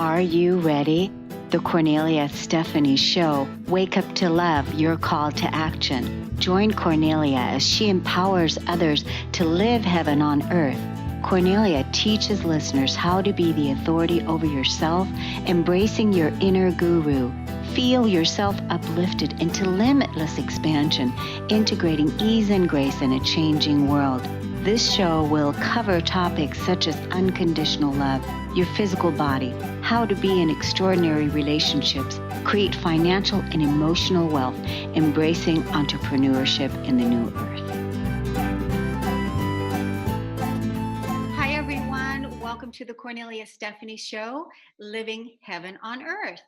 Are you ready? The Cornelia Stephanie Show. Wake up to love, your call to action. Join Cornelia as she empowers others to live heaven on earth. Cornelia teaches listeners how to be the authority over yourself, embracing your inner guru. Feel yourself uplifted into limitless expansion, integrating ease and grace in a changing world. This show will cover topics such as unconditional love, your physical body, how to be in extraordinary relationships, create financial and emotional wealth, embracing entrepreneurship in the new earth. Hi, everyone. Welcome to the Cornelia Stephanie Show, Living Heaven on Earth.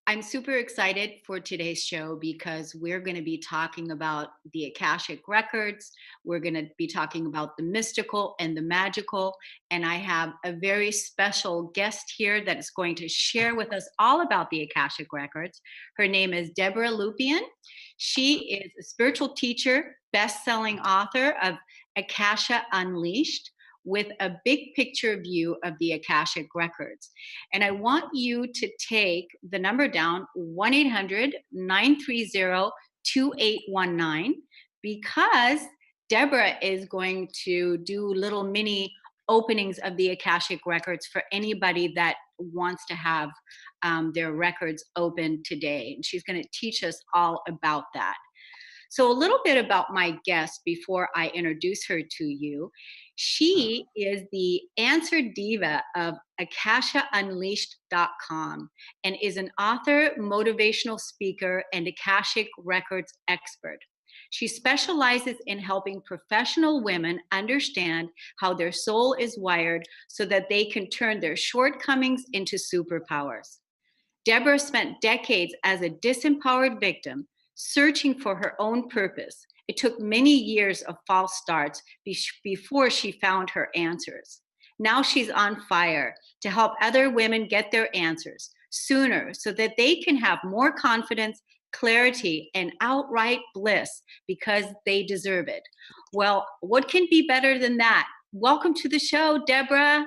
I'm super excited for today's show because we're going to be talking about the Akashic Records. We're going to be talking about the mystical and the magical. And I have a very special guest here that is going to share with us all about the Akashic Records. Her name is Debbra Lupien. She is a spiritual teacher, best-selling author of Akasha Unleashed, with a big picture view of the Akashic Records. And I want you to take the number down, 1-800-930-2819, because Debbra is going to do little mini openings of the Akashic Records for anybody that wants to have their records open today. And she's going to teach us all about that. So a little bit about my guest before I introduce her to you. She is the answer diva of AkashaUnleashed.com and is an author, motivational speaker, and Akashic Records expert. She specializes in helping professional women understand how their soul is wired so that they can turn their shortcomings into superpowers. Debbra spent decades as a disempowered victim, searching for her own purpose. It took many years of false starts before she found her answers. Now she's on fire to help other women get their answers sooner so that they can have more confidence, clarity, and outright bliss because they deserve it. Well, what can be better than that? Welcome to the show, Debbra.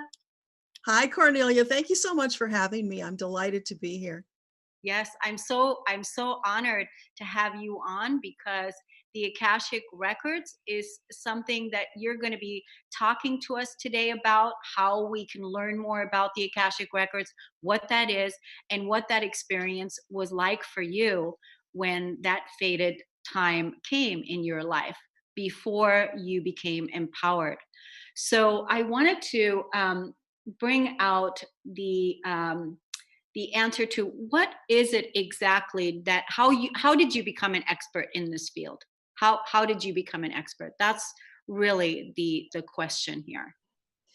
Hi, Cornelia. Thank you so much for having me. I'm delighted to be here. Yes, I'm so honored to have you on because the Akashic Records is something that you're going to be talking to us today about, how we can learn more about the Akashic Records, what that is, and what that experience was like for you when that fated time came in your life before you became empowered. So I wanted to bring out the answer to what is it exactly that how did you become an expert in this field? How did you become an expert? That's really the question here.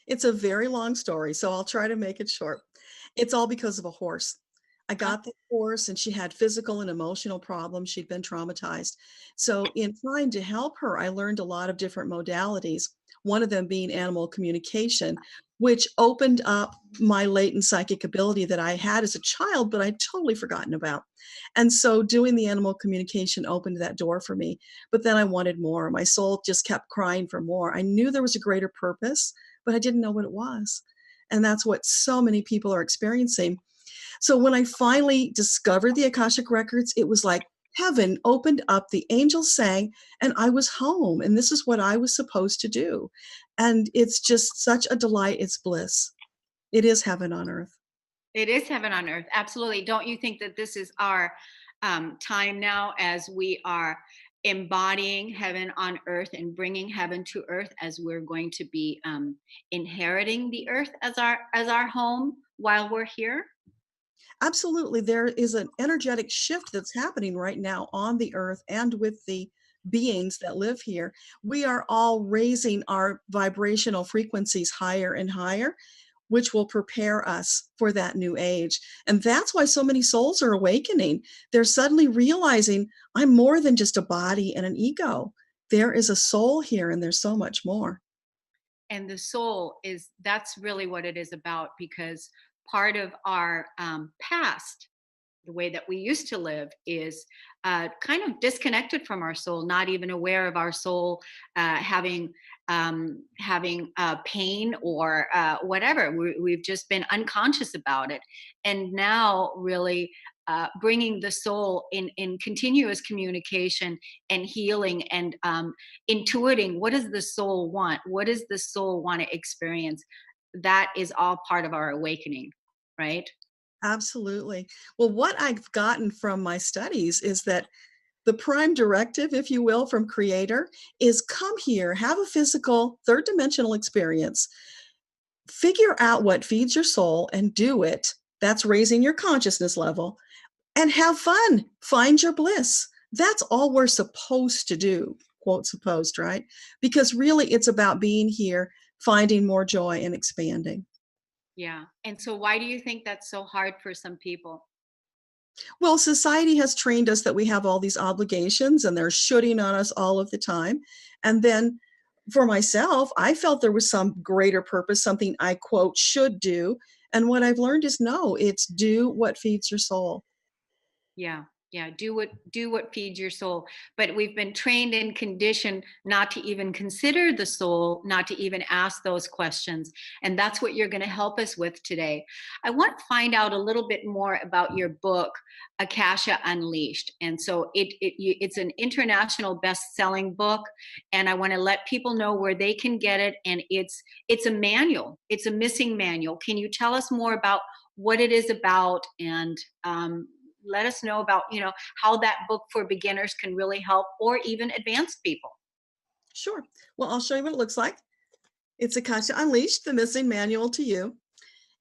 It's a very long story, so I'll try to make it short. It's all because of a horse. I got the horse and she had physical and emotional problems. She'd been traumatized. So in trying to help her, I learned a lot of different modalities, one of them being animal communication, which opened up my latent psychic ability that I had as a child, but I'd totally forgotten about. And so doing the animal communication opened that door for me. But then I wanted more. My soul just kept crying for more. I knew there was a greater purpose, but I didn't know what it was. And that's what so many people are experiencing. So when I finally discovered the Akashic Records, it was like heaven opened up, the angels sang, and I was home. And this is what I was supposed to do. And it's just such a delight. It's bliss. It is heaven on earth. It is heaven on earth. Absolutely. Don't you think that this is our time now as we are embodying heaven on earth and bringing heaven to earth as we're going to be inheriting the earth as our home while we're here? Absolutely. There is an energetic shift that's happening right now on the earth and with the beings that live here. We are all raising our vibrational frequencies higher and higher, which will prepare us for that new age. And that's why so many souls are awakening. They're suddenly realizing I'm more than just a body and an ego. There is a soul here and there's so much more. And the soul that's really what it is about, because part of our past, the way that we used to live, is kind of disconnected from our soul, not even aware of our soul having having pain or whatever. We've just been unconscious about it. And now, really, bringing the soul in continuous communication and healing and intuiting what does the soul want? What does the soul want to experience? That is all part of our awakening, right? Absolutely. Well, what I've gotten from my studies is that the prime directive, if you will, from Creator is come here, have a physical third dimensional experience, figure out what feeds your soul and do it. That's raising your consciousness level and have fun. Find your bliss. That's all we're supposed to do, quote, supposed, right? Because really it's about being here, finding more joy and expanding. Yeah. And so, why do you think that's so hard for some people? Well, society has trained us that we have all these obligations and they're shooting on us all of the time. And then for myself, I felt there was some greater purpose, something I quote should do. And what I've learned is no, it's do what feeds your soul. Yeah. Yeah, do what feeds your soul. But we've been trained and conditioned not to even consider the soul, not to even ask those questions. And that's what you're going to help us with today. I want to find out a little bit more about your book, Akasha Unleashed. And so it's an international best-selling book, and I want to let people know where they can get it. And it's a manual. It's a missing manual. Can you tell us more about what it is about, and let us know about how that book for beginners can really help or even advanced people? Sure. Well, I'll show you what it looks like. It's Akasha Unleashed, the missing manual to you.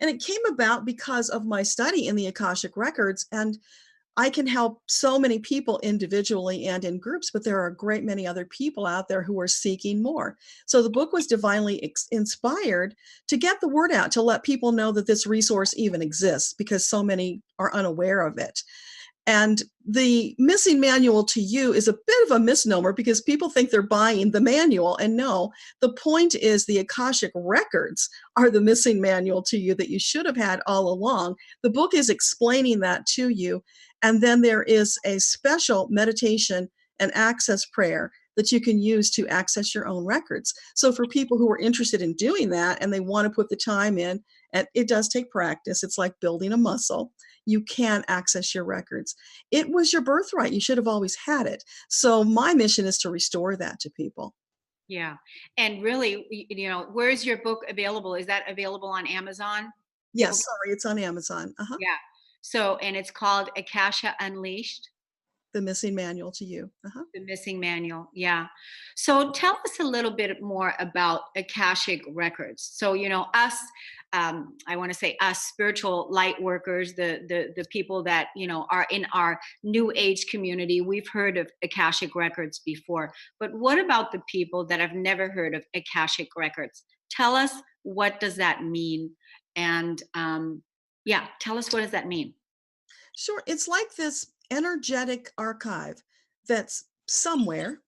And it came about because of my study in the Akashic Records. And I can help so many people individually and in groups, but there are a great many other people out there who are seeking more. So the book was divinely inspired to get the word out, to let people know that this resource even exists because so many are unaware of it. And the missing manual to you is a bit of a misnomer because people think they're buying the manual. And no, the point is the Akashic Records are the missing manual to you that you should have had all along. The book is explaining that to you. And then there is a special meditation and access prayer that you can use to access your own records. So for people who are interested in doing that and they want to put the time in, and it does take practice, it's like building a muscle, you can access your records. It was your birthright. You should have always had it. So my mission is to restore that to people. Yeah. And really, where is your book available? Is that available on Amazon? People Yes, sorry, it's on Amazon. Yeah. So, and it's called Akasha Unleashed. The missing manual to you. The missing manual. Yeah. So tell us a little bit more about Akashic Records. So, us, I want to say us spiritual light workers, the people that, are in our new age community, we've heard of Akashic Records before. But what about the people that have never heard of Akashic Records? Tell us, what does that mean? And yeah, tell us, what does that mean? Sure. It's like this energetic archive that's somewhere.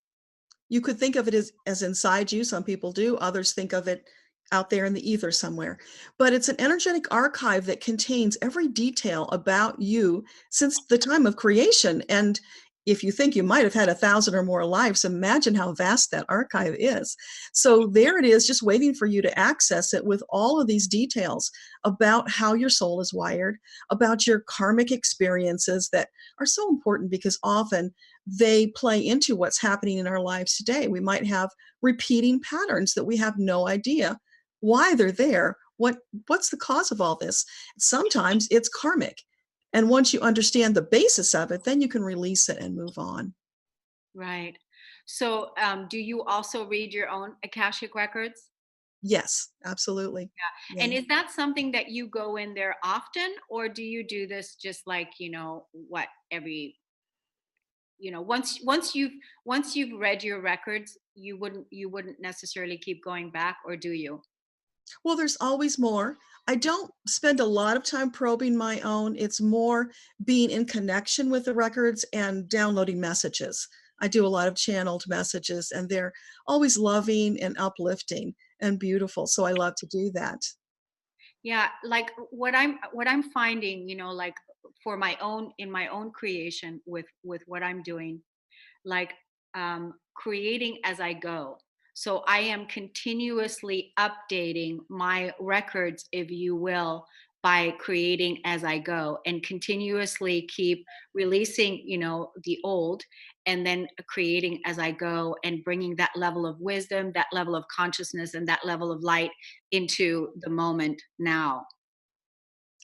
You could think of it as inside you. Some people do. Others think of it out there in the ether somewhere. But it's an energetic archive that contains every detail about you since the time of creation. And if you think you might have had 1,000 or more lives, imagine how vast that archive is. So there it is, just waiting for you to access it with all of these details about how your soul is wired, about your karmic experiences that are so important because often they play into what's happening in our lives today. We might have repeating patterns that we have no idea why they're there. What's the cause of all this? Sometimes it's karmic. And once you understand the basis of it, then you can release it and move on. Right. So, do you also read your own Akashic Records? Yes, absolutely. And Yeah. is that something that you go in there often, or do you do this just like, once you've read your records, you wouldn't necessarily keep going back, or do you? Well, there's always more. I don't spend a lot of time probing my own. It's more being in connection with the records and downloading messages. I do a lot of channeled messages, and they're always loving and uplifting and beautiful. So I love to do that. Yeah, like what I'm finding, like for my own in my own creation with what I'm doing, like creating as I go. So I am continuously updating my records, if you will, by creating as I go, and continuously keep releasing, the old, and then creating as I go, and bringing that level of wisdom, that level of consciousness, and that level of light into the moment now.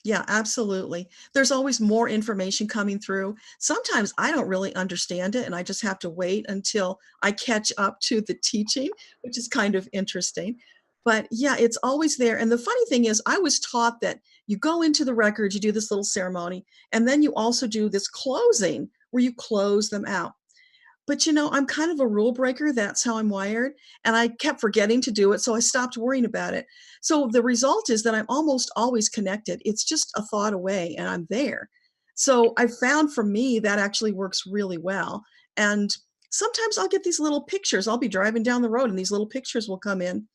Yeah, absolutely. There's always more information coming through. Sometimes I don't really understand it, and I just have to wait until I catch up to the teaching, which is kind of interesting. But yeah, it's always there. And the funny thing is, I was taught that you go into the records, you do this little ceremony, and then you also do this closing where you close them out. But I'm kind of a rule breaker. That's how I'm wired. And I kept forgetting to do it. So I stopped worrying about it. So the result is that I'm almost always connected. It's just a thought away and I'm there. So I found for me that actually works really well. And sometimes I'll get these little pictures. I'll be driving down the road and these little pictures will come in.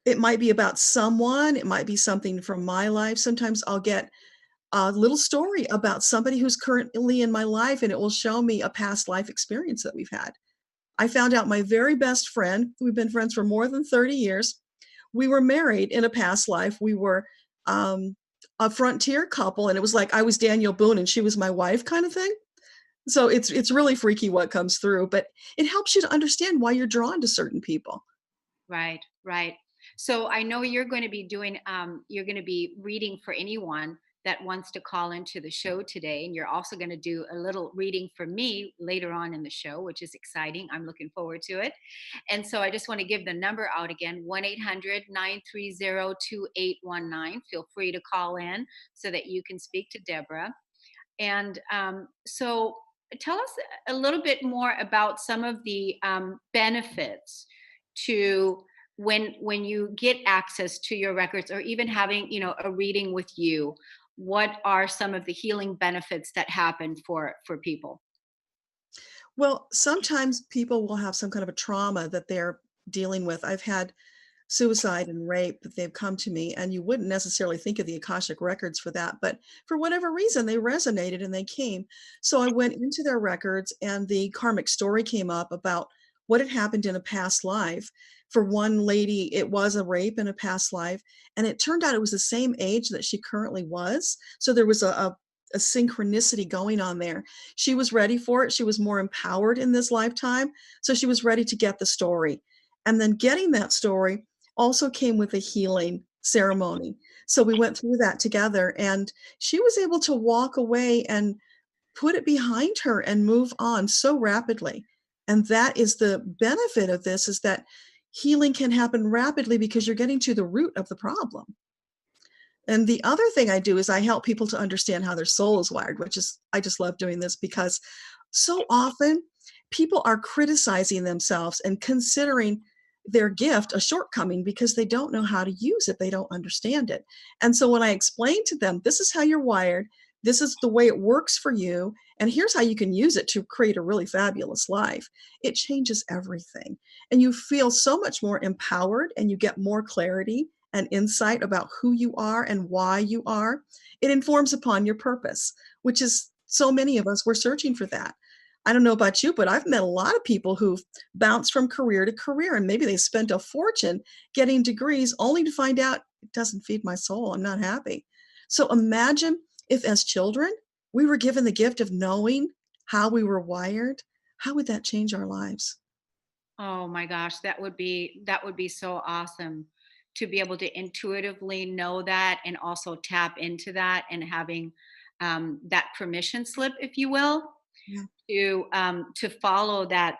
It might be about someone, it might be something from my life. Sometimes I'll get a little story about somebody who's currently in my life, and it will show me a past life experience that we've had. I found out my very best friend, we've been friends for more than 30 years. We were married in a past life. We were a frontier couple, and it was like I was Daniel Boone and she was my wife kind of thing. So it's really freaky what comes through, but it helps you to understand why you're drawn to certain people. Right, right. So I know you're going to be reading for anyone that wants to call into the show today. And you're also going to do a little reading for me later on in the show, which is exciting. I'm looking forward to it. And so I just want to give the number out again, 1-800-930-2819. Feel free to call in so that you can speak to Deborah. And so tell us a little bit more about some of the benefits to when you get access to your records, or even having a reading with you. What are some of the healing benefits that happen for people? Well, sometimes people will have some kind of a trauma that they're dealing with. I've had suicide and rape that they've come to me, and you wouldn't necessarily think of the Akashic Records for that, but for whatever reason they resonated and they came. So I went into their records, and the karmic story came up about what had happened in a past life. For one lady, it was a rape in a past life, and it turned out it was the same age that she currently was. So there was a synchronicity going on there. She was ready for it. She was more empowered in this lifetime, so she was ready to get the story. And then getting that story also came with a healing ceremony. So we went through that together, and she was able to walk away and put it behind her and move on so rapidly. And that is the benefit of this, is that healing can happen rapidly because you're getting to the root of the problem. And the other thing I do is I help people to understand how their soul is wired, which is, I just love doing this because so often people are criticizing themselves and considering their gift a shortcoming because they don't know how to use it. They don't understand it. And so when I explain to them, this is how you're wired, this is the way it works for you, and here's how you can use it to create a really fabulous life, it changes everything. And you feel so much more empowered, and you get more clarity and insight about who you are and why you are. It informs upon your purpose, which is, so many of us, we're searching for that. I don't know about you, but I've met a lot of people who've bounced from career to career, and maybe they spent a fortune getting degrees only to find out it doesn't feed my soul. I'm not happy. So imagine if, as children, we were given the gift of knowing how we were wired. How would that change our lives? Oh my gosh, that would be so awesome to be able to intuitively know that, and also tap into that, and having that permission slip, if you will, Yeah. to follow that,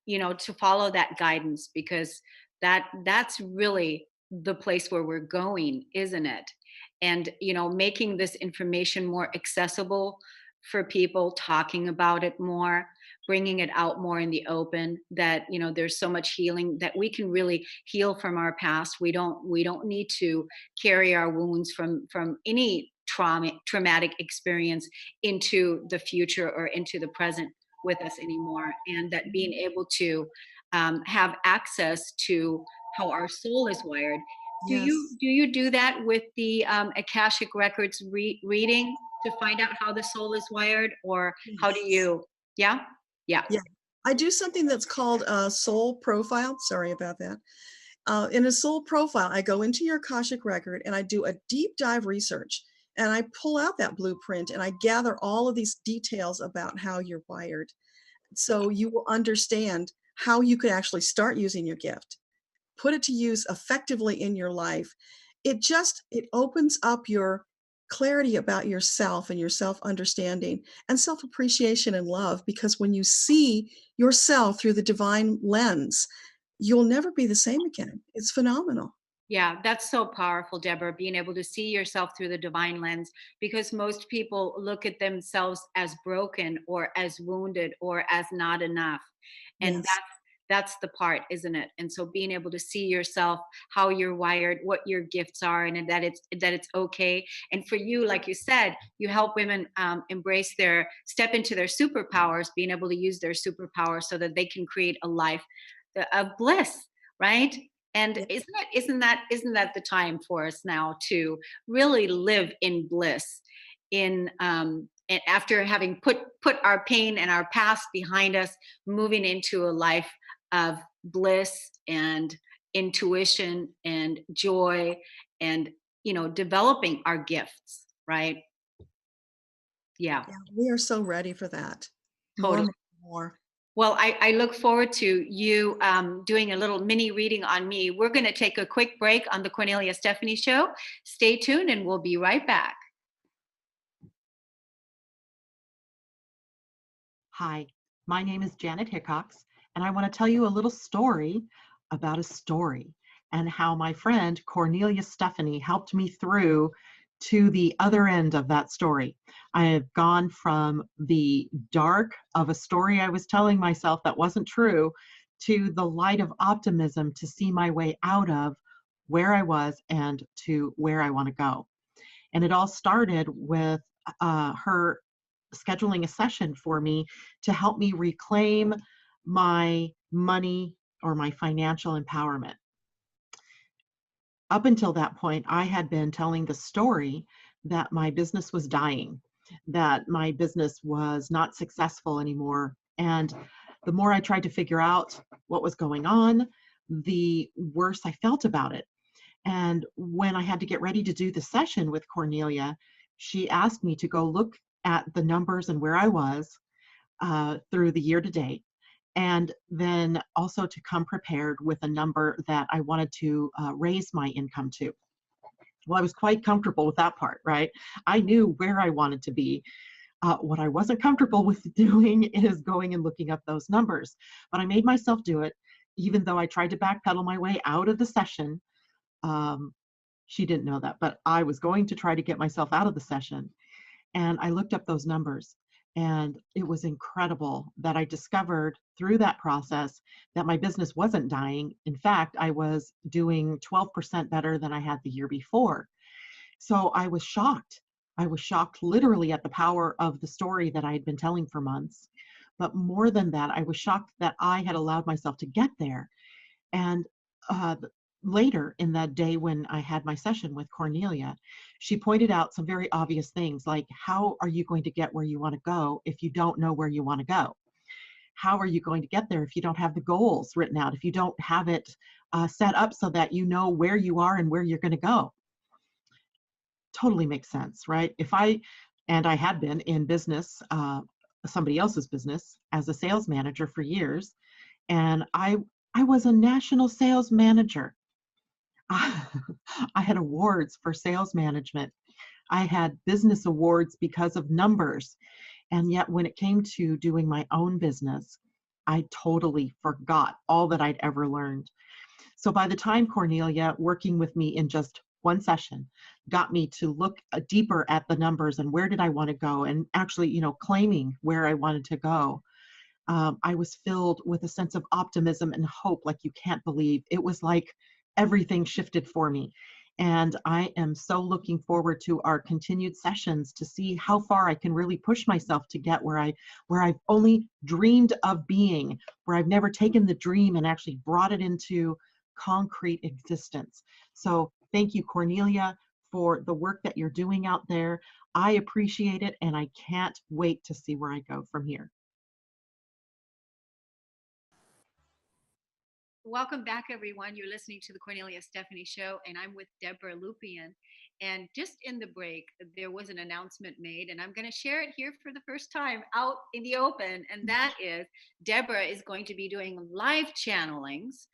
to follow that guidance, because that's really the place where we're going, isn't it? And making this information more accessible for people, talking about it more, bringing it out more in the open, that there's so much healing, that we can really heal from our past. We don't need to carry our wounds from any traumatic experience into the future or into the present with us anymore. And that being able to have access to how our soul is wired. do you Yes. do you do that with the Akashic Records reading, to find out how the soul is wired, or how do Yes. you? Yeah, yeah. Yeah. I do something that's called a soul profile. Sorry about that. In a soul profile, I go into your Akashic record and I do a deep dive research, and I pull out that blueprint and I gather all of these details about how you're wired. So you will understand how you could actually start using your gift, put it to use effectively in your life. It opens up your clarity about yourself and your self understanding and self appreciation and love, because when you see yourself through the divine lens, you'll never be the same again. It's phenomenal. Yeah, that's so powerful, Deborah, being able to see yourself through the divine lens, because most people look at themselves as broken or as wounded or as not enough. And Yes. that's the part, isn't it? And so being able to see yourself, how you're wired, what your gifts are, and that it's okay. And for you, like you said, you help women embrace their step into their superpowers, being able to use their superpowers so that they can create a life of bliss, right? And Yes. isn't that the time for us now to really live in bliss, in and after having put our pain and our past behind us, moving into a life of bliss and intuition and joy, and developing our gifts, right? Yeah, Yeah, we are so ready for that. More, totally. more, more. Well, I look forward to you doing a little mini reading on me. We're going to take a quick break on the Cornelia Stephanie Show. Stay tuned and we'll be right back. Hi, my name is Janet Hickox, and I want to tell you a little story about a story and how my friend Cornelia Stephanie helped me through to the other end of that story. I have gone from the dark of a story I was telling myself that wasn't true to the light of optimism to see my way out of where I was and to where I want to go. And it all started with her scheduling a session for me to help me reclaim my money or my financial empowerment. Up until that point, I had been telling the story that my business was dying, that my business was not successful anymore. And the more I tried to figure out what was going on, the worse I felt about it. And when I had to get ready to do the session with Cornelia, she asked me to go look at the numbers and where I was through the year to date, and then also to come prepared with a number that I wanted to raise my income to. Well, I was quite comfortable with that part, right? I knew where I wanted to be. What I wasn't comfortable with doing is going and looking up those numbers, but I made myself do it, even though I tried to backpedal my way out of the session. Um, she didn't know that, but I was going to try to get myself out of the session. And I looked up those numbers, and it was incredible that I discovered through that process that my business wasn't dying. In fact, I was doing 12% better than I had the year before. So I was shocked. I was shocked literally at the power of the story that I had been telling for months. But more than that, I was shocked that I had allowed myself to get there. And uh, later in that day when I had my session with Cornelia, she pointed out some very obvious things like, how are you going to get where you want to go if you don't know where you want to go? How are you going to get there if you don't have the goals written out, if you don't have it set up so that you know where you are and where you're going to go? Totally makes sense, right? And I had been in business, somebody else's business, as a sales manager for years, and I was a national sales manager. I had awards for sales management. I had business awards because of numbers. And yet when it came to doing my own business, I totally forgot all that I'd ever learned. So by the time Cornelia, working with me in just one session, got me to look deeper at the numbers and where did I want to go, and actually, claiming where I wanted to go, I was filled with a sense of optimism and hope like you can't believe. It was like everything shifted for me. And I am so looking forward to our continued sessions to see how far I can really push myself to get where I've only dreamed of being, where I've never taken the dream and actually brought it into concrete existence. So thank you, Cornelia, for the work that you're doing out there. I appreciate it, and I can't wait to see where I go from here. Welcome back, everyone. You're listening to the Cornelia Stephanie Show, and I'm with Debbra Lupien. And just in the break, there was an announcement made, and I'm going to share it here for the first time out in the open. And that is Debbra is going to be doing live channelings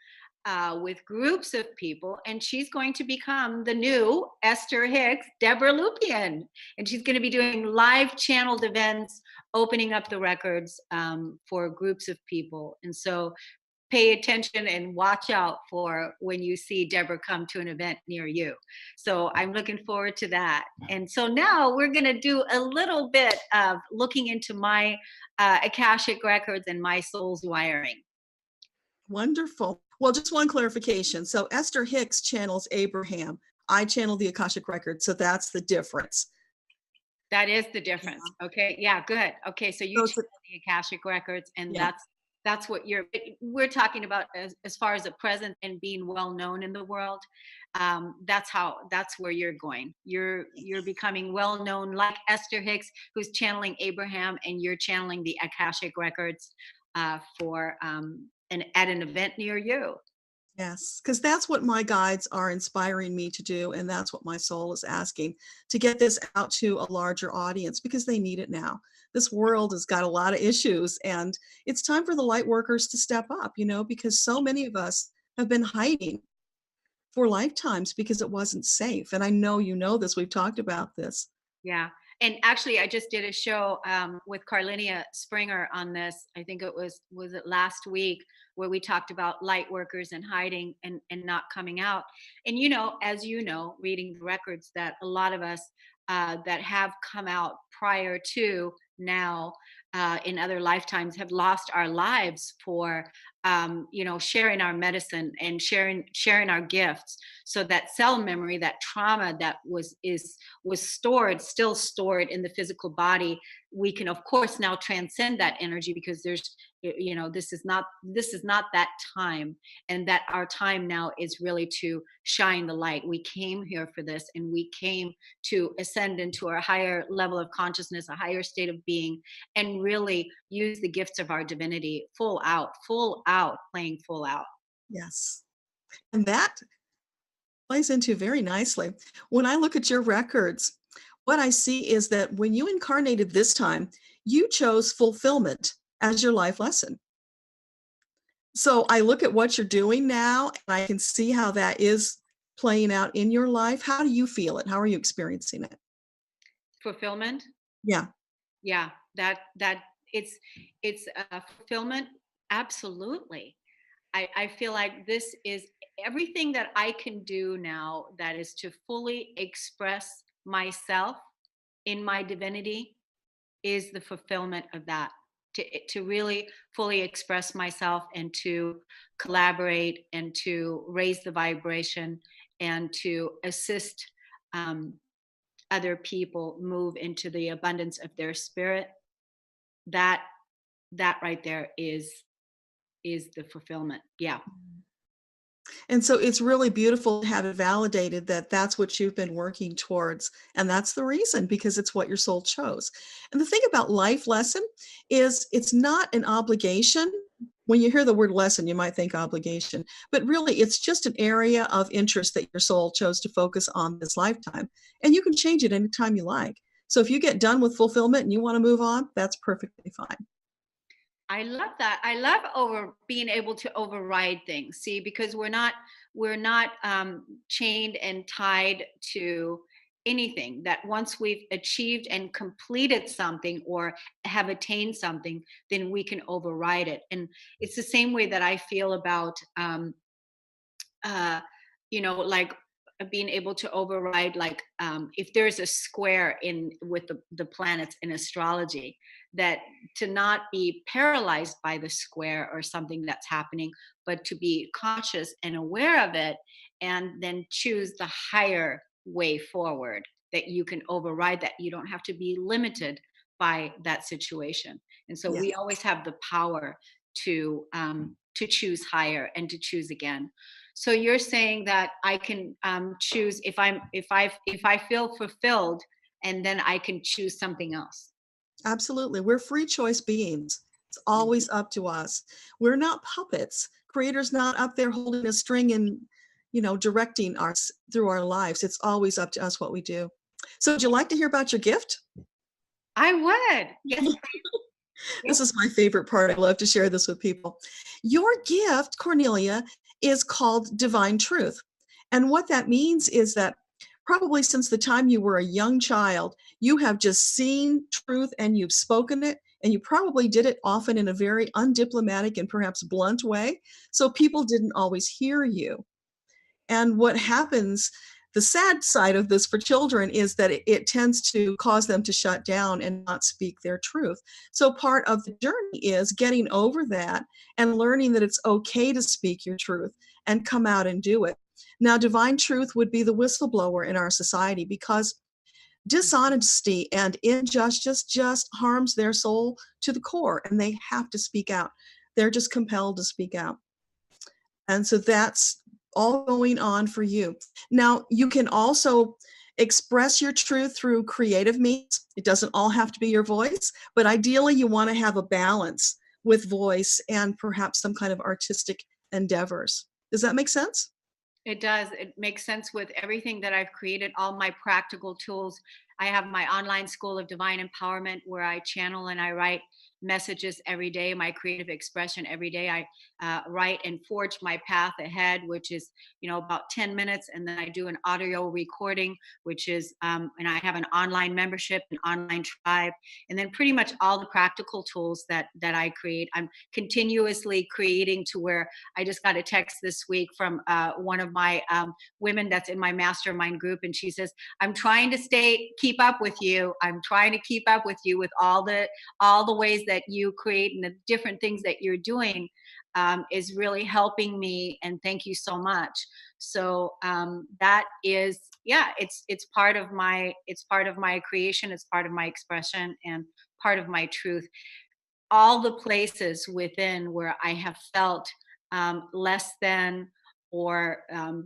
with groups of people, and she's going to become the new Esther Hicks, Debbra Lupien. And she's going to be doing live channeled events, opening up the records for groups of people. And so pay attention and watch out for when you see Debbra come to an event near you. So I'm looking forward to that. And so now we're going to do a little bit of looking into my Akashic Records and my soul's wiring. Wonderful. Well, just one clarification. So Esther Hicks channels Abraham. I channel the Akashic Records. So that's the difference. That is the difference. Yeah. Okay. Yeah, good. Okay. So you channel the Akashic Records, and that's what we're talking about as far as a presence and being well known in the world. That's where you're going. You're becoming well known, like Esther Hicks, who's channeling Abraham, and you're channeling the Akashic Records for at an event near you. Yes, because that's what my guides are inspiring me to do, and that's what my soul is asking, to get this out to a larger audience, because they need it now. This world has got a lot of issues, and it's time for the light workers to step up, because so many of us have been hiding for lifetimes because it wasn't safe. And I know you know this. We've talked about this. Yeah. And actually, I just did a show with Cornelia Springer on this. I think it was it last week, where we talked about light workers and hiding and not coming out. And, as you know, reading the records, that a lot of us that have come out prior to now in other lifetimes have lost our lives for sharing our medicine and sharing our gifts, so that cell memory, that trauma that was still stored in the physical body, we can of course now transcend that energy, because there's this is not that time, and that our time now is really to shine the light. We came here for this, and we came to ascend into a higher level of consciousness, a higher state of being, and really use the gifts of our divinity full out, playing full out. Yes. And that plays into very nicely. When I look at your records, what I see is that when you incarnated this time, you chose fulfillment as your life lesson. So I look at what you're doing now, and I can see how that is playing out in your life. How do you feel it? How are you experiencing it? Fulfillment? Yeah. Yeah, that it's fulfillment. Absolutely. I feel like this is everything that I can do now, that is to fully express myself in my divinity, is the fulfillment of that. To really fully express myself, and to collaborate, and to raise the vibration, and to assist other people move into the abundance of their spirit. That right there is the fulfillment. Yeah. And so it's really beautiful to have it validated that that's what you've been working towards. And that's the reason, because it's what your soul chose. And the thing about life lesson is it's not an obligation. When you hear the word lesson, you might think obligation, but really it's just an area of interest that your soul chose to focus on this lifetime. And you can change it anytime you like. So if you get done with fulfillment and you want to move on, that's perfectly fine. I love that. I love being able to override things. See, because we're not chained and tied to anything. That once we've achieved and completed something, or have attained something, then we can override it. And it's the same way that I feel about like being able to override, like if there's a square with the planets in astrology, that to not be paralyzed by the square or something that's happening, but to be conscious and aware of it, and then choose the higher way forward, that you can override that. You don't have to be limited by that situation. And so we always have the power to choose higher and to choose again. So you're saying that I can choose if I feel fulfilled, and then I can choose something else. Absolutely. We're free choice beings. It's always up to us. We're not puppets. Creator's not up there holding a string and, directing us through our lives. It's always up to us what we do. So would you like to hear about your gift? I would. Yes. This is my favorite part. I love to share this with people. Your gift, Cornelia, is called Divine Truth. And what that means is that probably since the time you were a young child, you have just seen truth and you've spoken it, and you probably did it often in a very undiplomatic and perhaps blunt way. So people didn't always hear you. And what happens, the sad side of this for children is that it tends to cause them to shut down and not speak their truth. So part of the journey is getting over that and learning that it's okay to speak your truth and come out and do it. Now, divine truth would be the whistleblower in our society, because dishonesty and injustice just harms their soul to the core, and they have to speak out. They're just compelled to speak out. And so that's all going on for you. Now, you can also express your truth through creative means. It doesn't all have to be your voice, but ideally you want to have a balance with voice and perhaps some kind of artistic endeavors. Does that make sense? It does. It makes sense with everything that I've created, all my practical tools. I have my online school of divine empowerment where I channel and I write messages every day, my creative expression every day. I write and forge my path ahead, which is, about 10 minutes. And then I do an audio recording, which is, and I have an online membership, an online tribe, and then pretty much all the practical tools that I create. I'm continuously creating to where I just got a text this week from one of my women that's in my mastermind group. And she says, I'm trying to keep up with you. I'm trying to keep up with you with all the ways that you create and the different things that you're doing is really helping me. And thank you so much. So that is, it's part of my creation. It's part of my expression and part of my truth. All the places within where I have felt less than, or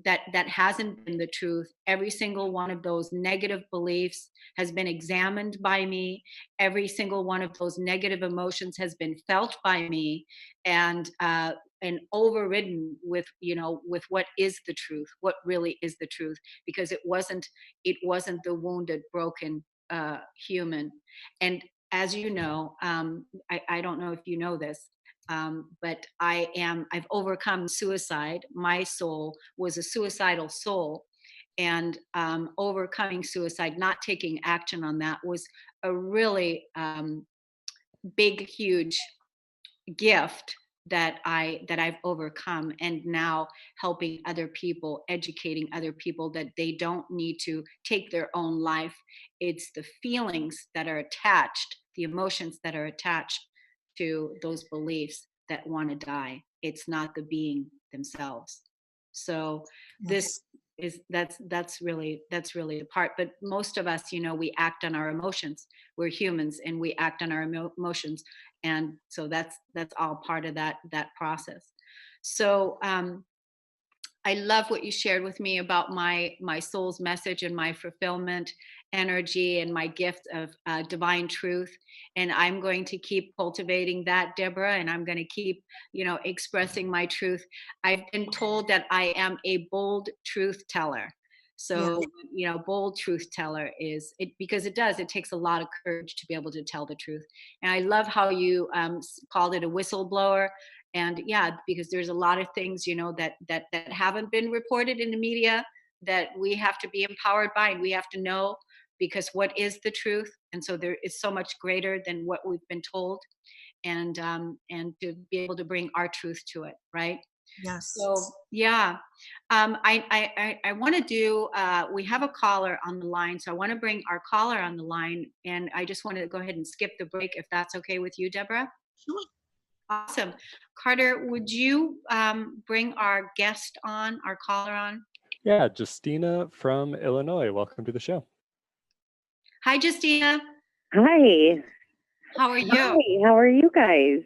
that hasn't been the truth, every single one of those negative beliefs has been examined by me. Every single one of those negative emotions has been felt by me, and overridden with what is the truth, what really is the truth, because it wasn't the wounded, broken human. And as you know, I don't know if you know this, but I've overcome suicide. My soul was a suicidal soul, and overcoming suicide, not taking action on that, was a really big, huge gift that I've overcome. And now helping other people, educating other people that they don't need to take their own life. It's the feelings that are attached, the emotions that are attached to those beliefs that want to die. It's not the being themselves. So this is that's really the part. But most of us, we act on our emotions. We're humans and we act on our emotions. And so that's all part of that process. So I love what you shared with me about my soul's message and my fulfillment energy and my gift of divine truth. And I'm going to keep cultivating that, Deborah, and I'm going to keep, expressing my truth. I've been told that I am a bold truth teller. So, bold truth teller is it, because it takes a lot of courage to be able to tell the truth. And I love how you called it a whistleblower. And because there's a lot of things, that haven't been reported in the media that we have to be empowered by, and we have to know, because what is the truth? And so there is so much greater than what we've been told, and to be able to bring our truth to it, right? Yes. So I want to do. We have a caller on the line, so I want to bring our caller on the line, and I just want to go ahead and skip the break if that's okay with you, Deborah. Sure. Awesome. Carter, would you bring our guest on, our caller on? Yeah, Justina from Illinois. Welcome to the show. Hi, Justina. Hi. How are you? Hi, how are you guys?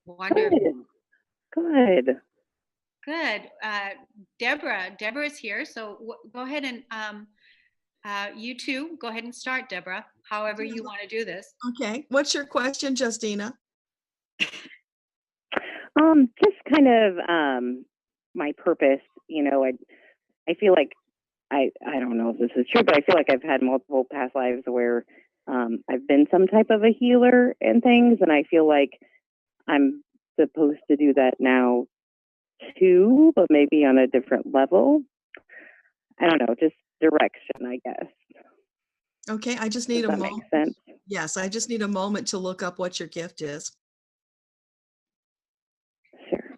Wonderful. Good. Good. Deborah's here. So go ahead and you two, go ahead and start, Deborah, however you want to do this. Okay. What's your question, Justina? Just kind of my purpose. I feel like I don't know if this is true, but I feel like I've had multiple past lives where I've been some type of a healer and things, and I feel like I'm supposed to do that now too, but maybe on a different level. I don't know, just direction, I guess. Okay, I just Does need a that make moment. sense? Yes, I just need a moment to look up what your gift is. Sure.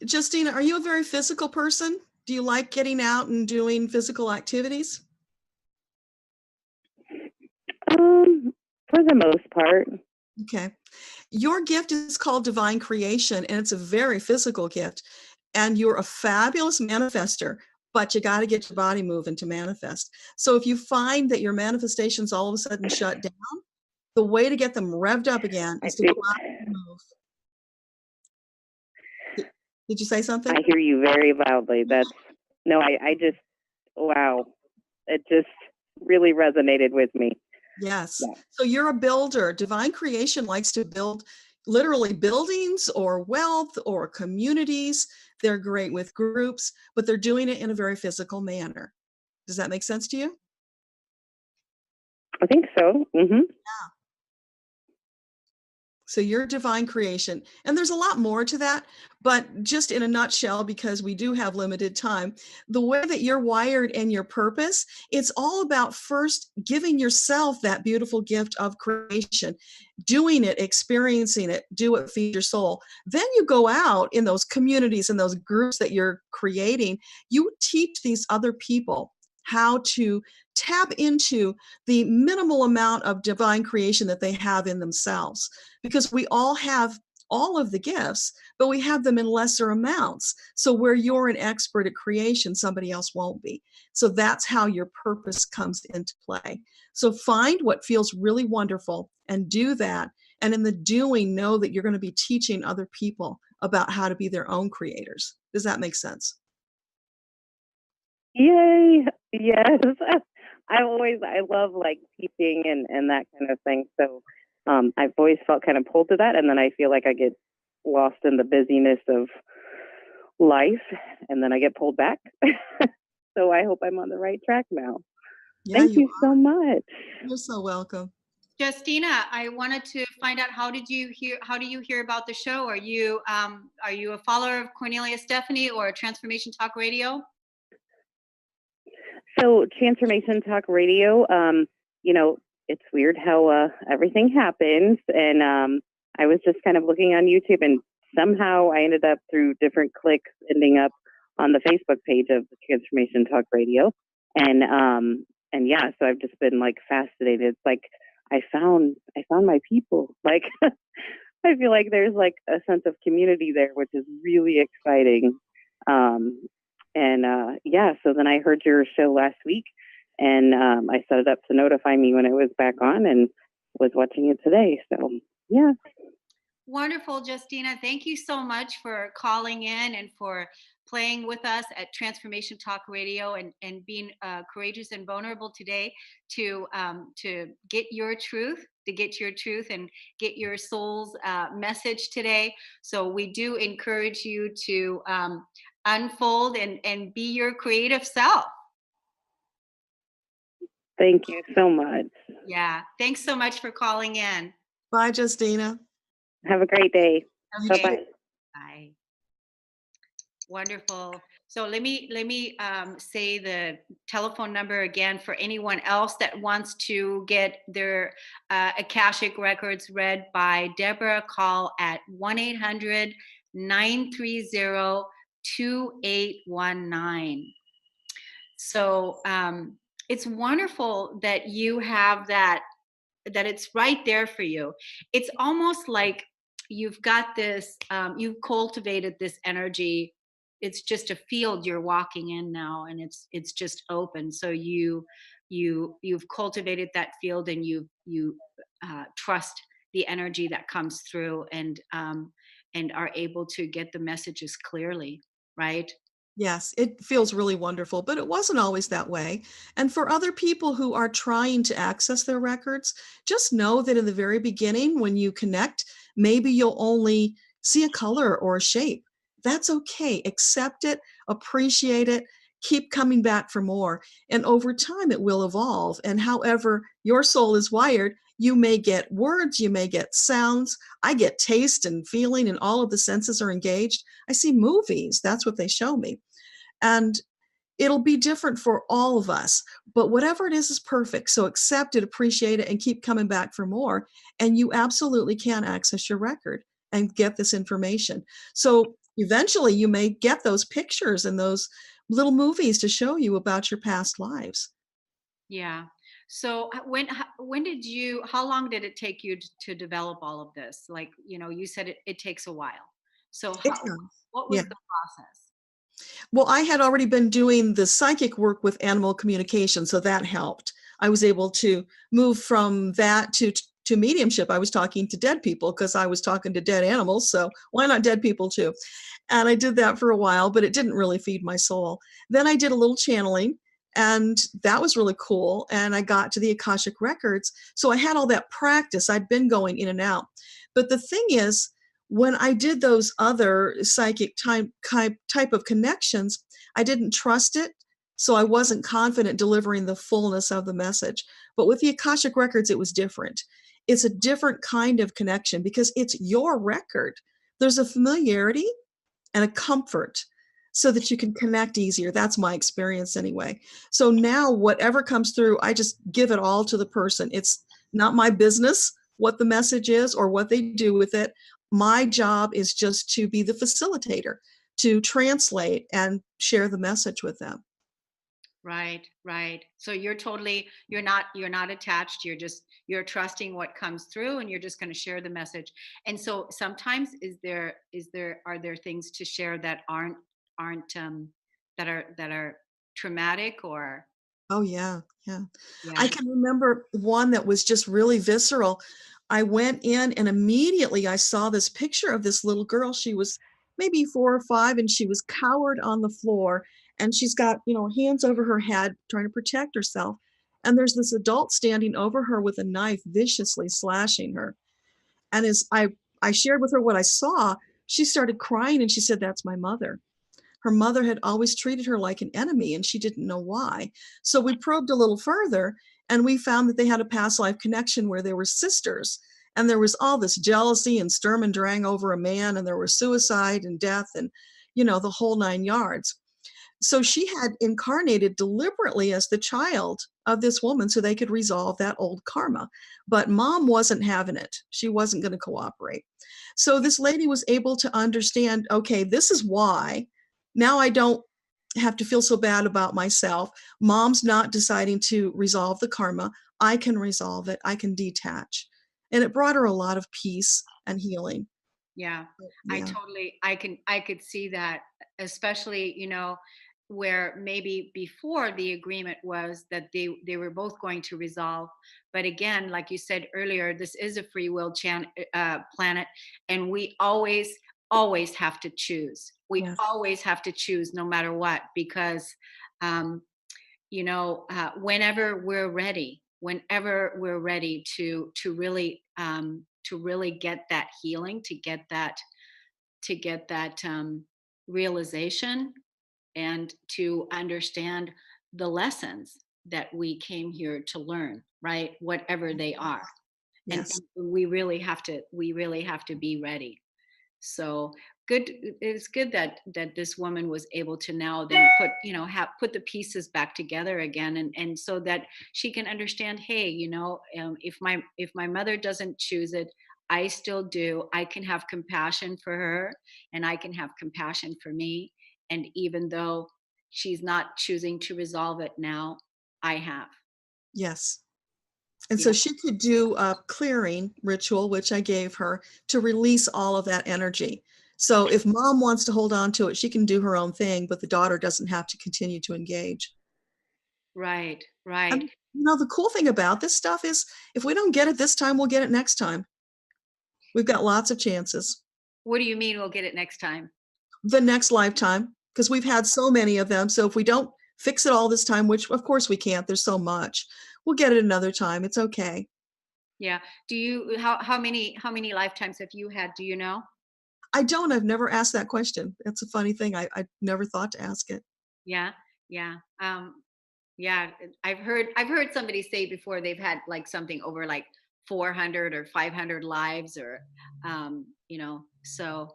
Justina, are you a very physical person? Do you like getting out and doing physical activities? For the most part. Okay. Your gift is called Divine Creation, and it's a very physical gift. And you're a fabulous manifester, but you got to get your body moving to manifest. So if you find that your manifestations all of a sudden shut down, the way to get them revved up again I is to do. go out and move. Did you say something? I hear you very loudly. I just, wow. It just really resonated with me. Yes. Yeah. So you're a builder. Divine Creation likes to build literally buildings or wealth or communities. They're great with groups, but they're doing it in a very physical manner. Does that make sense to you? I think so. Mm-hmm. So you're Divine Creation. And there's a lot more to that, but just in a nutshell, because we do have limited time, the way that you're wired and your purpose, it's all about first giving yourself that beautiful gift of creation, doing it, experiencing it, do what feeds your soul. Then you go out in those communities and those groups that you're creating, you teach these other people how to tap into the minimal amount of divine creation that they have in themselves, because we all have all of the gifts, but we have them in lesser amounts. So where you're an expert at creation, somebody else won't be. So that's how your purpose comes into play. So find what feels really wonderful and do that. And in the doing, know that you're going to be teaching other people about how to be their own creators. Does that make sense? Yay. Yes. I love like teaching and that kind of thing. So I've always felt kind of pulled to that. And then I feel like I get lost in the busyness of life and then I get pulled back. So I hope I'm on the right track now. Yeah, Thank you so much. You're so welcome. Justina, I wanted to find out how do you hear about the show? Are you a follower of Cornelia Stephanie or Transformation Talk Radio? So Transformation Talk Radio, it's weird how everything happens. And I was just kind of looking on YouTube and somehow I ended up through different clicks ending up on the Facebook page of the Transformation Talk Radio. And yeah, so I've just been like fascinated. It's like I found my people. Like I feel like there's like a sense of community there, which is really exciting. Yeah, so then I heard your show last week and I set it up to notify me when it was back on and was watching it today. So, yeah. Wonderful, Justina. Thank you so much for calling in and for playing with us at Transformation Talk Radio and being courageous and vulnerable today to get your truth, and get your soul's message today. So we do encourage you to unfold and be your creative self. Thank you so much. Yeah. Thanks so much for calling in. Bye, Justina. Have a great day. Okay. Bye-bye. Bye. Wonderful. So let me say the telephone number again for anyone else that wants to get their Akashic records read by Deborah. Call at 1-800-930-2819. So it's wonderful that you have that it's right there for you. It's almost like you've got this, you've cultivated this energy. It's just a field you're walking in now, and it's just open. So you've cultivated that field, and you trust the energy that comes through, and are able to get the messages clearly, right? Yes, it feels really wonderful, but it wasn't always that way. And for other people who are trying to access their records, just know that in the very beginning, when you connect, maybe you'll only see a color or a shape. That's okay. Accept it, appreciate it, keep coming back for more. And over time, it will evolve. And however your soul is wired, you may get words, you may get sounds. I get taste and feeling, and all of the senses are engaged. I see movies. That's what they show me. And it'll be different for all of us, but whatever it is perfect. So accept it, appreciate it, and keep coming back for more. And you absolutely can access your record and get this information. So eventually you may get those pictures and those little movies to show you about your past lives. Yeah. So when did you, how long did it take you to develop all of this? Like, you said it takes a while. So It does. what Yeah. was the process? Well, I had already been doing the psychic work with animal communication, so that helped. I was able to move from that to mediumship. I was talking to dead people because I was talking to dead animals, so why not dead people too? And I did that for a while, but it didn't really feed my soul. Then I did a little channeling, and that was really cool. And I got to the Akashic Records, so I had all that practice. I'd been going in and out. But the thing is, when I did those other psychic type of connections, I didn't trust it. So I wasn't confident delivering the fullness of the message. But with the Akashic Records, it was different. It's a different kind of connection because it's your record. There's a familiarity and a comfort so that you can connect easier. That's my experience anyway. So now whatever comes through, I just give it all to the person. It's not my business what the message is or what they do with it. My job is just to be the facilitator, to translate and share the message with them. Right, right. So you're not attached. You're trusting what comes through, and you're just going to share the message. And so sometimes are there things to share that aren't that are traumatic or Oh, yeah, yeah. yeah. I can remember one that was just really visceral. I went in and immediately I saw this picture of this little girl. She was maybe 4 or 5 and she was cowered on the floor and she's got, hands over her head trying to protect herself. And there's this adult standing over her with a knife viciously slashing her. And as I shared with her what I saw, she started crying and she said, "That's my mother." Her mother had always treated her like an enemy and she didn't know why. So we probed a little further and we found that they had a past life connection where they were sisters. And there was all this jealousy and Sturm and Drang over a man, and there was suicide and death and, the whole 9 yards. So she had incarnated deliberately as the child of this woman so they could resolve that old karma. But mom wasn't having it. She wasn't going to cooperate. So this lady was able to understand, okay, this is why. Now I don't have to feel so bad about myself. Mom's not deciding to resolve the karma. I can resolve it. I can detach. And it brought her a lot of peace and healing. Yeah, Yeah. I could see that, especially, where maybe before the agreement was that they were both going to resolve. But again, like you said earlier, this is a free will planet, and we always have to choose. We Yes. always have to choose no matter what, because, whenever we're ready to really get that healing, to get that realization, and to understand the lessons that we came here to learn, right? Whatever they are. Yes. And we really have to be ready. So good. It's good that this woman was able to now then put the pieces back together again, and so that she can understand, hey, if my mother doesn't choose it, I still do. I can have compassion for her, and I can have compassion for me. And even though she's not choosing to resolve it now, I have. Yes. And so Yeah. she could do a clearing ritual, which I gave her to release all of that energy. So if mom wants to hold on to it, she can do her own thing, but the daughter doesn't have to continue to engage. Right. Right. And the cool thing about this stuff is if we don't get it this time, we'll get it next time. We've got lots of chances. What do you mean we'll get it next time? The next lifetime. because we've had so many of them. So if we don't fix it all this time, which of course we can't, there's so much, we'll get it another time. It's okay. Yeah. Do you, how many lifetimes have you had? Do you know? I don't. I've never asked that question. That's a funny thing. I never thought to ask it. Yeah. Yeah. Yeah. I've heard somebody say before they've had like something over like 400 or 500 lives, or, so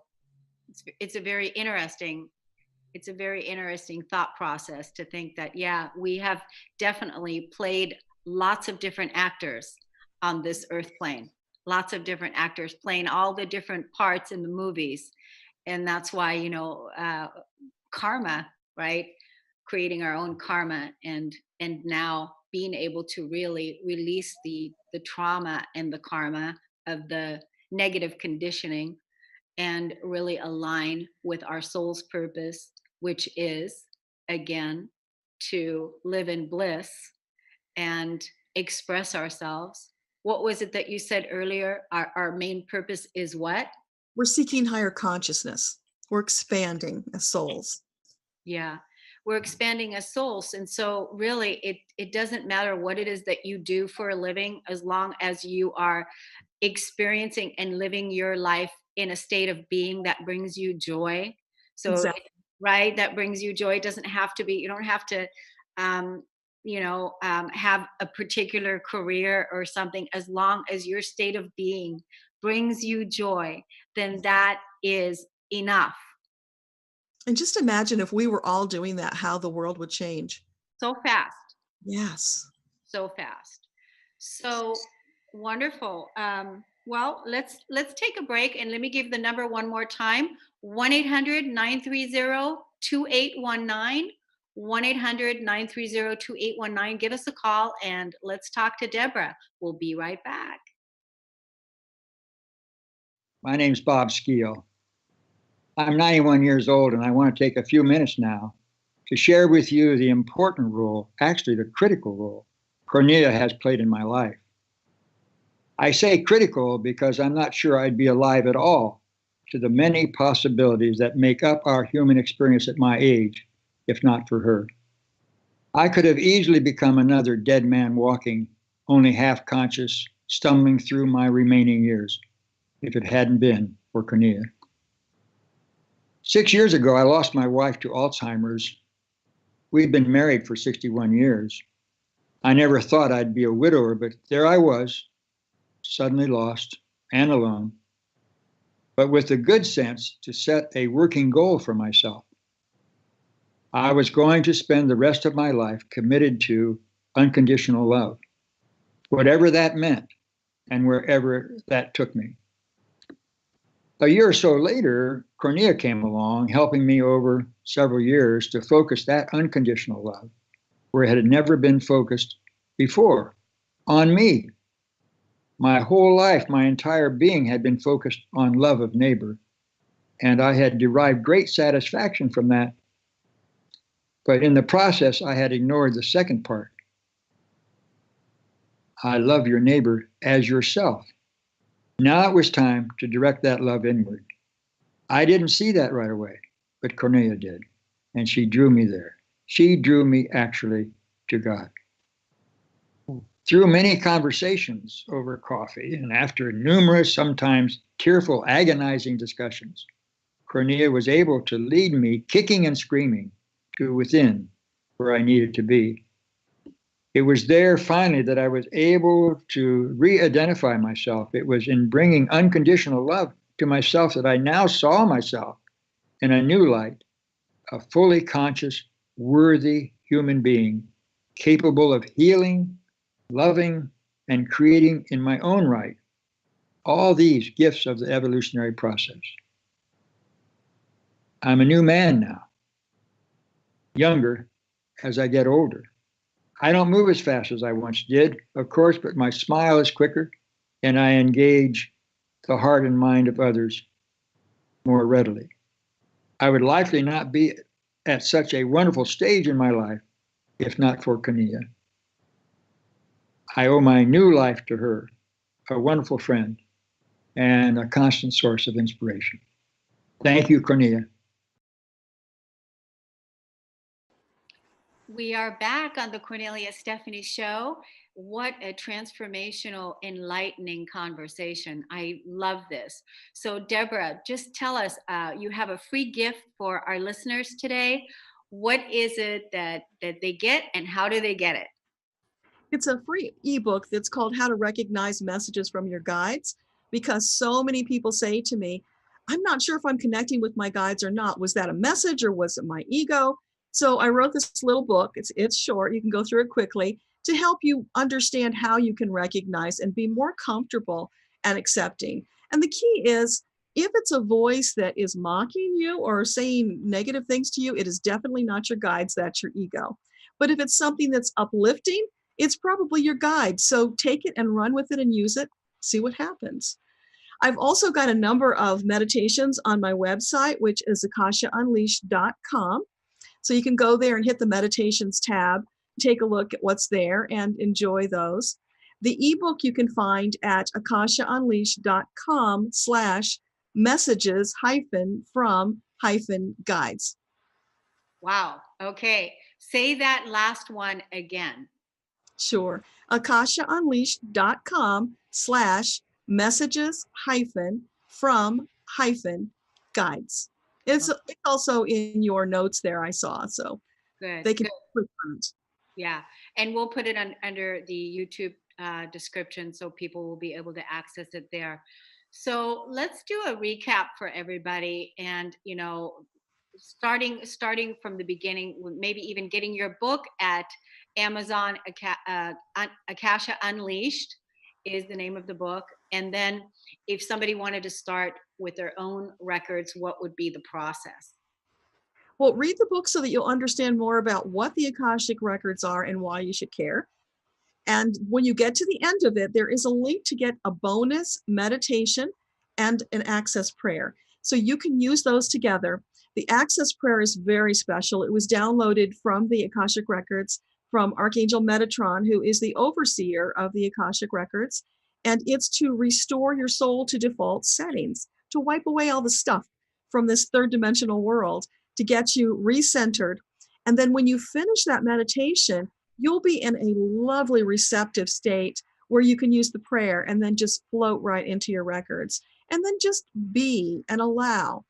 it's a very interesting, thought process to think that, yeah, we have definitely played lots of different actors on this earth plane, lots of different actors playing all the different parts in the movies. And that's why, karma, right? Creating our own karma, and now being able to really release the trauma and the karma of the negative conditioning, and really align with our soul's purpose, which is, again, to live in bliss and express ourselves. What was it that you said earlier? Our main purpose is what? We're seeking higher consciousness. We're expanding as souls. Yeah, we're expanding as souls. And so really it doesn't matter what it is that you do for a living, as long as you are experiencing and living your life in a state of being that brings you joy. So, Exactly. right, that brings you joy. It doesn't have to be, you don't have to, have a particular career or something. As long as your state of being brings you joy, then that is enough. And just imagine if we were all doing that, how the world would change. So fast. Yes. So fast. So wonderful. Well, let's take a break, and let me give the number one more time: 1-800-930-2819. 1-800-930-2819. Give us a call and let's talk to Deborah. We'll be right back. My name's Bob Skeel. I'm 91 years old, and I want to take a few minutes now to share with you the important role, actually the critical role, Cornelia has played in my life. I say critical because I'm not sure I'd be alive at all to the many possibilities that make up our human experience at my age, if not for her. I could have easily become another dead man walking, only half conscious, stumbling through my remaining years, if it hadn't been for Cornelia. 6 years ago, I lost my wife to Alzheimer's. We'd been married for 61 years. I never thought I'd be a widower, but there I was, suddenly lost and alone, but with the good sense to set a working goal for myself. I was going to spend the rest of my life committed to unconditional love, whatever that meant and wherever that took me. A year or so later, Cornelia came along, helping me over several years to focus that unconditional love where it had never been focused before, on me. My whole life, my entire being had been focused on love of neighbor, and I had derived great satisfaction from that. But in the process, I had ignored the second part. I love your neighbor as yourself. Now it was time to direct that love inward. I didn't see that right away, but Cornelia did, and she drew me there. She drew me actually to God. Through many conversations over coffee and after numerous, sometimes tearful, agonizing discussions, Cornelia was able to lead me, kicking and screaming, to within where I needed to be. It was there finally that I was able to re-identify myself. It was in bringing unconditional love to myself that I now saw myself in a new light, a fully conscious, worthy human being, capable of healing, loving, and creating in my own right all these gifts of the evolutionary process. I'm a new man now, younger as I get older. I don't move as fast as I once did, of course, but my smile is quicker and I engage the heart and mind of others more readily. I would likely not be at such a wonderful stage in my life if not for Cornelia. I owe my new life to her, a wonderful friend and a constant source of inspiration. Thank you, Cornelia. We are back on the Cornelia Stephanie Show. What a transformational, enlightening conversation. I love this. So, Deborah, just tell us, you have a free gift for our listeners today. What is it that they get, and how do they get it? It's a free ebook that's called How to Recognize Messages from Your Guides, because so many people say to me, I'm not sure if I'm connecting with my guides or not. Was that a message or was it my ego? So I wrote this little book. It's short. You can go through it quickly to help you understand how you can recognize and be more comfortable and accepting. And the key is, if it's a voice that is mocking you or saying negative things to you, it is definitely not your guides, that's your ego. But if it's something that's uplifting, it's probably your guide. So take it and run with it and use it, see what happens. I've also got a number of meditations on my website, which is akashaunleashed.com. So you can go there and hit the meditations tab, take a look at what's there and enjoy those. The ebook you can find at akashaunleashed.com/messages-from-guides. Wow. Okay. Say that last one again. Sure. akashaunleashed.com/messages-from-guides. It's also in your notes there, I saw, so Good. they can Good. click on it. Yeah. And we'll put it under the YouTube description so people will be able to access it there. So let's do a recap for everybody, and starting from the beginning, maybe even getting your book at Amazon. Akasha Unleashed is the name of the book. And then if somebody wanted to start with their own records, what would be the process? Well, read the book so that you'll understand more about what the Akashic Records are and why you should care. And when you get to the end of it, there is a link to get a bonus meditation and an access prayer. So you can use those together. The access prayer is very special. It was downloaded from the Akashic Records from Archangel Metatron, who is the overseer of the Akashic Records. And it's to restore your soul to default settings, to wipe away all the stuff from this third dimensional world, to get you recentered. And then when you finish that meditation, you'll be in a lovely receptive state where you can use the prayer and then just float right into your records and then just be and allow.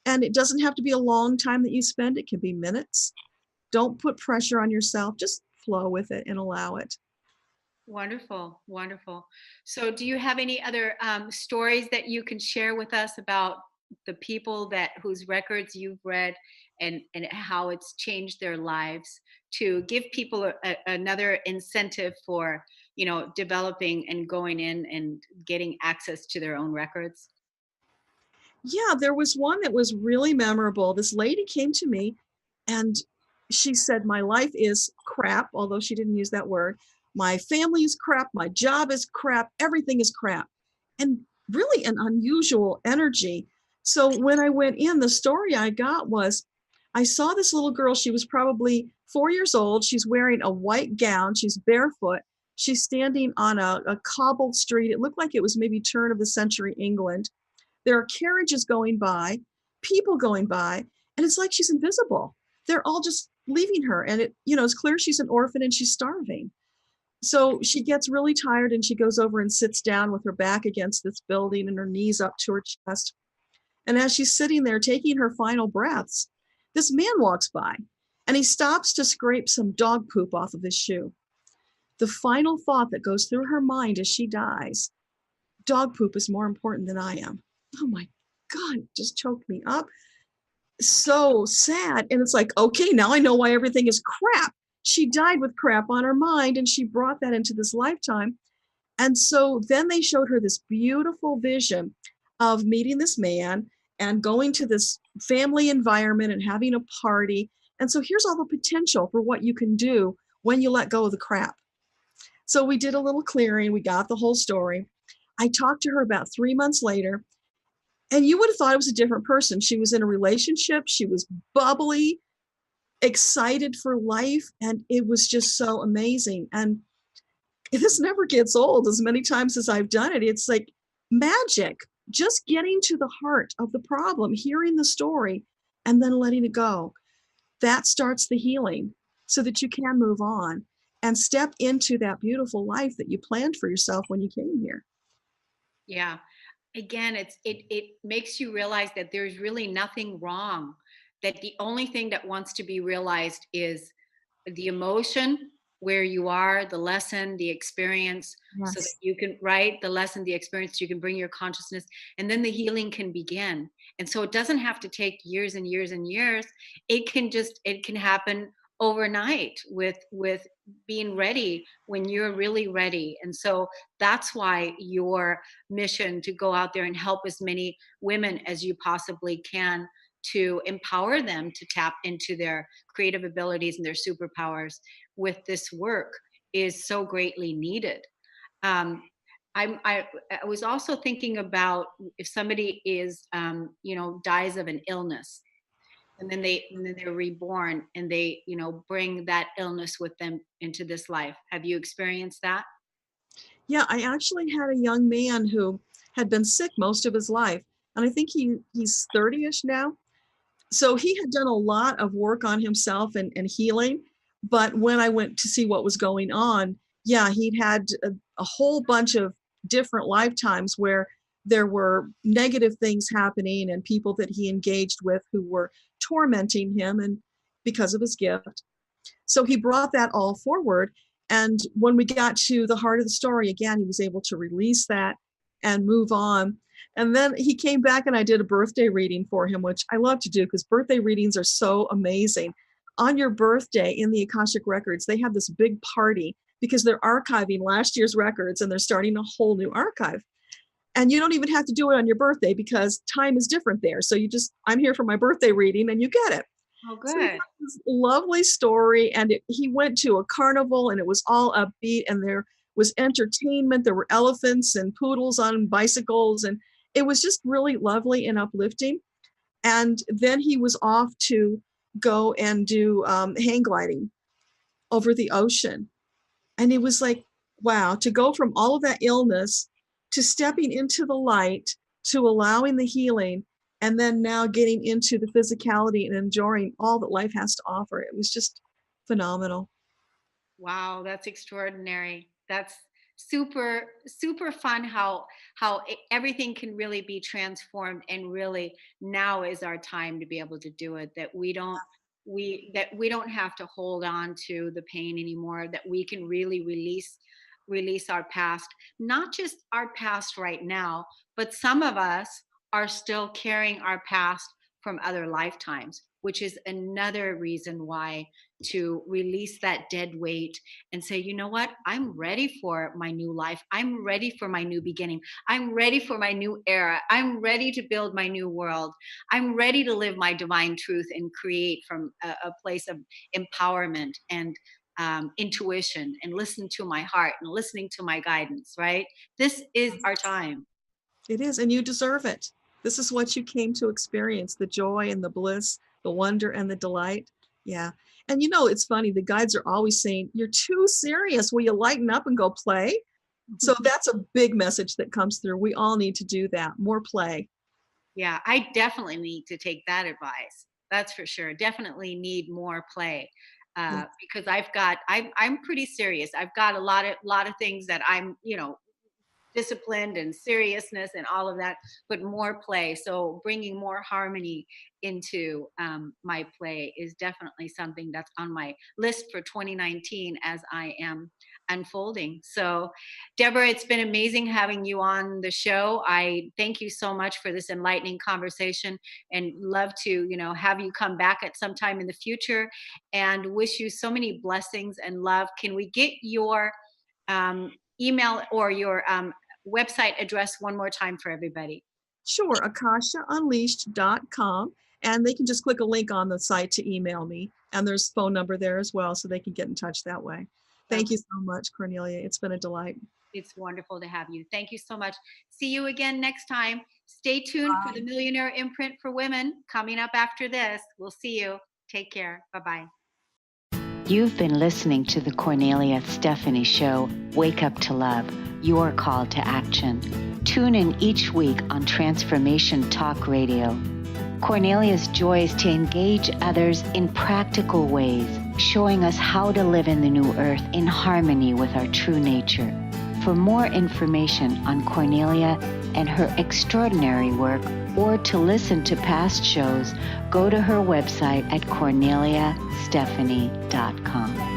And it doesn't have to be a long time that you spend. It can be minutes. Don't put pressure on yourself. Just flow with it and allow it. Wonderful, wonderful. So do you have any other stories that you can share with us about the people whose records you've read, and how it's changed their lives, to give people another incentive for developing and going in and getting access to their own records? Yeah, there was one that was really memorable. This lady came to me and she said, my life is crap, although she didn't use that word. My family is crap. My job is crap. Everything is crap. And really an unusual energy. So when I went in, the story I got was, I saw this little girl. She was probably 4 years old. She's wearing a white gown. She's barefoot. She's standing on a cobbled street. It looked like it was maybe turn of the century England. There are carriages going by, people going by, and it's like she's invisible. They're all just leaving her. And it's clear she's an orphan and she's starving. So she gets really tired and she goes over and sits down with her back against this building and her knees up to her chest. And as she's sitting there taking her final breaths, this man walks by and he stops to scrape some dog poop off of his shoe. The final thought that goes through her mind as she dies, dog poop is more important than I am. Oh my God, it just choked me up. So sad. And it's like, okay, now I know why everything is crap. She died with crap on her mind and she brought that into this lifetime. And so then they showed her this beautiful vision of meeting this man and going to this family environment and having a party. And so here's all the potential for what you can do when you let go of the crap. So we did a little clearing. We got the whole story. I talked to her about 3 months later, and you would have thought it was a different person. She was in a relationship. She was bubbly, excited for life. And it was just so amazing. And this never gets old. As many times as I've done it, it's like magic, just getting to the heart of the problem, hearing the story, and then letting it go. That starts the healing. so that you can move on and step into that beautiful life that you planned for yourself when you came here. Yeah. Again, it makes you realize that there's really nothing wrong, that the only thing that wants to be realized is the emotion, where you are, the lesson, the experience, so that Yes. you can write the lesson, the experience, you can bring your consciousness, and then the healing can begin. And so it doesn't have to take years and years and years. It can happen overnight with being ready when you're really ready. And so that's why your mission to go out there and help as many women as you possibly can, to empower them to tap into their creative abilities and their superpowers with this work, is so greatly needed. Um, I was also thinking about if somebody is, dies of an illness, and then they're reborn, and they, bring that illness with them into this life. Have you experienced that? Yeah, I actually had a young man who had been sick most of his life, and I think he's 30-ish now. So he had done a lot of work on himself and healing. But when I went to see what was going on, yeah, he'd had a whole bunch of different lifetimes where there were negative things happening and people that he engaged with who were tormenting him and because of his gift. So he brought that all forward. And when we got to the heart of the story, again, he was able to release that and move on. And then he came back and I did a birthday reading for him, which I love to do because birthday readings are so amazing. On your birthday in the Akashic Records, they have this big party because they're archiving last year's records and they're starting a whole new archive. And you don't even have to do it on your birthday because time is different there. So I'm here for my birthday reading and you get it. Oh, So he good. had this lovely story, and he went to a carnival, and it was all upbeat, and there was entertainment. There were elephants and poodles on bicycles, and it was just really lovely and uplifting. And then he was off to go and do hang gliding over the ocean. And it was like, wow, to go from all of that illness to stepping into the light, to allowing the healing, and then now getting into the physicality and enjoying all that life has to offer. It was just phenomenal. Wow, that's extraordinary. That's super super fun how everything can really be transformed, and really now is our time to be able to do it, that we don't have to hold on to the pain anymore, that we can really release our past, not just our past right now, but some of us are still carrying our past from other lifetimes, which is another reason why to release that dead weight and say, you know what, I'm ready for my new life. I'm ready for my new beginning. I'm ready for my new era. I'm ready to build my new world. I'm ready to live my divine truth and create from a place of empowerment and intuition, and listen to my heart and listening to my guidance, right? This is our time. It is, and you deserve it. This is what you came to experience, the joy and the bliss, the wonder and the delight. Yeah. And it's funny, the guides are always saying, you're too serious. Will you lighten up and go play? So that's a big message that comes through. We all need to do that. More play. Yeah, I definitely need to take that advice. That's for sure. Definitely need more play. Because I'm pretty serious. I've got a lot of things that I'm, disciplined and seriousness and all of that, but more play. So bringing more harmony into my play is definitely something that's on my list for 2019 as I am unfolding. So, Deborah, it's been amazing having you on the show. I thank you so much for this enlightening conversation, and love to, have you come back at some time in the future, and wish you so many blessings and love. Can we get your email or your website address one more time for everybody? Sure, akashaunleashed.com. And they can just click a link on the site to email me. And there's a phone number there as well, so they can get in touch that way. Thank you so much, Cornelia. It's been a delight. It's wonderful to have you. Thank you so much. See you again next time. Stay tuned for the Millionaire Imprint for Women coming up after this. We'll see you. Take care. Bye-bye. You've been listening to the Cornelia Stephanie Show, Wake Up to Love, your call to action. Tune in each week on Transformation Talk Radio. Cornelia's joy is to engage others in practical ways showing us how to live in the new earth in harmony with our true nature. For more information on Cornelia and her extraordinary work, or to listen to past shows, go to her website at corneliastephanie.com.